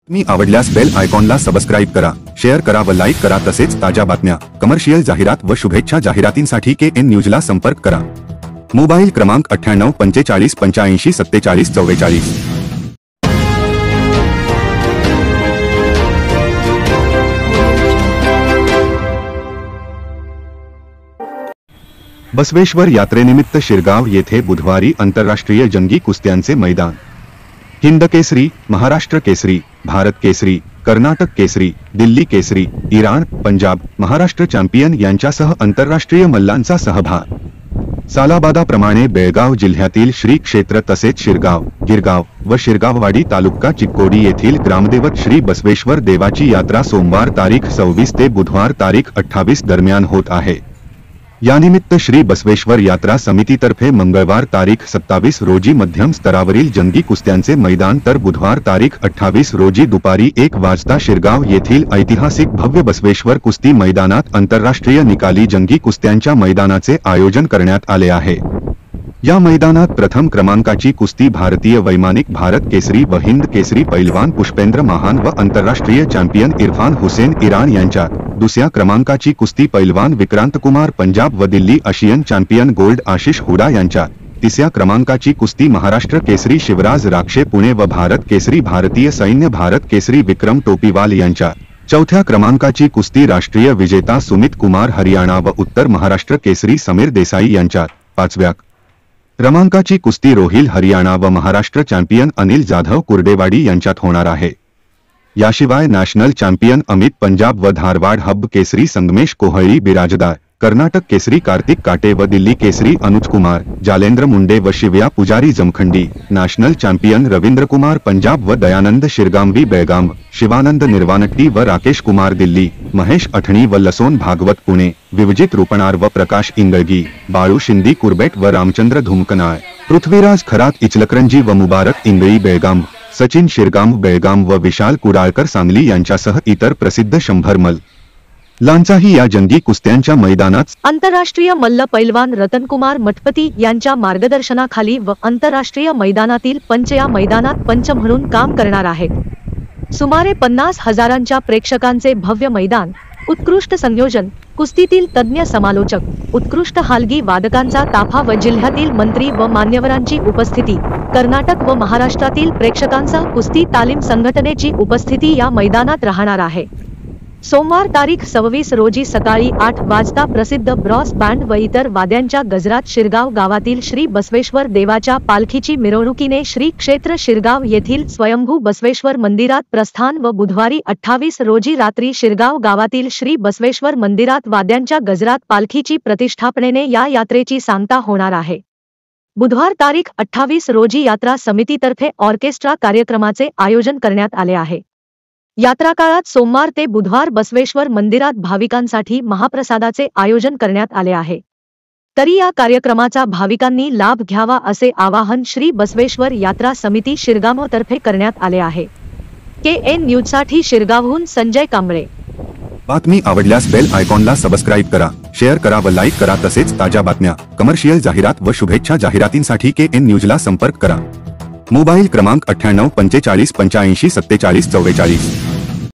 मी आवडल्यास बेल आयकॉनला सबस्क्राइब करा, शेअर करा व लाईक करा। तसेच ताज्या बातम्या, कमर्शियल जाहिरात व शुभेच्छा जाहिरातींसाठी KN न्यूजला संपर्क करा। मोबाईल क्रमांक 98 45 85 47 44। बसवेश्वर यात्रेनिमित्त शिरगाव येथे बुधवारी आंतरराष्ट्रीय जंगी कुस्त्यांचे मैदान। हिंद केसरी, महाराष्ट्र केसरी, भारत केसरी, कर्नाटक केसरी, दिल्ली केसरी, इराण, पंजाब, महाराष्ट्र चॅम्पियन यांच्यासह आंतरराष्ट्रीय मल्लांचा सहभाग। सालाबादाप्रमाणे बेळगाव जिल्ह्यातील श्री क्षेत्र तसेच शिरगाव, गिरगाव व शिरगाववाडी तालुका चिक्कोडी येथील ग्रामदैवत श्री बसवेश्वर देवाची यात्रा सोमवार तारीख 26 ते बुधवार तारीख 28 दरम्यान होत आहे। यानिमित्त श्री बसवेश्वर यात्रा समितीतर्फे मंगळवार तारीख 27 रोजी मध्यम स्तरावरील जंगी कुस्त्यांचे मैदान तर बुधवार तारीख 28 रोजी दुपारी 1 वाजता शिरगाव येथील ऐतिहासिक भव्य बसवेश्वर कुस्ती मैदानात आंतरराष्ट्रीय निकाली जंगी कुस्त्यांच्या मैदानाचे आयोजन करण्यात आले आहे। या मैदानात प्रथम क्रमांकाची कुस्ती भारतीय वैमानिक भारत केसरी व हिंद केसरी पैलवान पुष्पेंद्र महान व आंतरराष्ट्रीय चॅम्पियन इरफान हुसेन इराण यांच्यात, दुसऱ्या क्रमांकाची कुस्ती पैलवान विक्रांत कुमार पंजाब व Delhi Asian champion gold Ashish Hooda यांच्यात, तिसऱ्या क्रमांकाची कुस्ती महाराष्ट्र केसरी शिवराज राक्षे पुणे व भारत केसरी भारतीय सैन्य भारत केसरी विक्रम टोपीवाल यांच्यात, चौथ्या क्रमांकाची कुस्ती राष्ट्रीय विजेता सुमित कुमार हरियाणा व उत्तर महाराष्ट्र केसरी समीर देसाई यांच्यात, पाचव्या क्रमांकाची कुस्ती रोहिल हरियाणा व महाराष्ट्र चॅम्पियन अनिल जाधव कुर्डेवाडी यांच्यात होणार आहे। याशिवाय नॅशनल चॅम्पियन अमित पंजाब व धारवाड हब केसरी संगमेश कोहळी बिराजदार, कर्नाटक केसरी कार्तिक काटे व दिल्ली केसरी अनुज कुमार, जालेंद्र मुंडे व शिव्या पुजारी जमखंडी, नॅशनल चॅम्पियन रवींद्र कुमार पंजाब व दयानंद शिरगांवी बेळगाम, शिवानंद निर्वाणट्टी व राकेश कुमार दिल्ली, महेश अठणी व लसोन भागवत पुणे, विवजित रुपणार व प्रकाश इंगळगी, बाळू शिंदी कुर्बेट व रामचंद्र धुमकनाळ, पृथ्वीराज खरात इचलकरंजी व मुबारक इंगळी बेळगाम, सचिन शिरगाम बेळगाम व विशाल कुडाळकर सांगली यांच्यासह इतर प्रसिद्ध 100 मल्लांचाही या जंगी कुस्त्यांच्या मैदानात आंतरराष्ट्रीय मल्ल पैलवान रतनकुमार मठपती यांच्या मार्गदर्शनाखाली व आंतरराष्ट्रीय मैदानातील पंच या मैदानात पंच म्हणून काम करणार आहेत। सुमारे 50,000 प्रेक्षकांचे भव्य मैदान, उत्कृष्ट संयोजन, कुस्तीतील तज्ञ समालोचक, उत्कृष्ट हालगी वादकांचा ताफा व जिल्ह्यातील मंत्री व मान्यवरांची उपस्थिती, कर्नाटक व महाराष्ट्रातील प्रेक्षकांसह कुस्ती तालीम संघटनेची उपस्थिती या मैदानात राहणार आहे। सोमवार तारीख 26 रोजी सकाळी 8 वाजता प्रसिद्ध ब्रॉस बँड व इतर वाद्यांच्या गजरात शिरगाव गावातील श्री बसवेश्वर देवाच्या पालखीची मिरवणुकीने श्री क्षेत्र शिरगाव येथील स्वयंभू बसवेश्वर मंदिरात प्रस्थान व बुधवारी 28 रोजी रात्री शिरगाव गावातील श्री बसवेश्वर मंदिरात वाद्यांच्या गजरात पालखीची प्रतिष्ठापनेने या यात्रेची सांगता होणार आहे। बुधवार तारीख 28 रोजी यात्रा समितीतर्फे ऑर्केस्ट्रा कार्यक्रमाचे आयोजन करण्यात आले आहे। यात्रा काळात सोमवार ते बुधवार बसवेश्वर मंदिरात भाविकांसाठी महाप्रसादाचे आयोजन करण्यात आले आहे। तरी या कार्यक्रमाचा भाविकांनी लाभ घ्यावा असे आवाहन श्री बसवेश्वर यात्रा समिती शिरगावतर्फे करण्यात आले आहे। KN न्यूजसाठी शिरगावहून संजय कांबळे। बातमी आवडल्यास बेल आयकॉनला सबस्क्राइब करा, शेअर करा व लाईक करा। तसेच ताज्या बातम्या, कमर्शियल जाहिरात व शुभेच्छा जाहिरातींसाठी KN न्यूजला संपर्क करा। मोबाईल क्रमांक 98 45 85 47 44।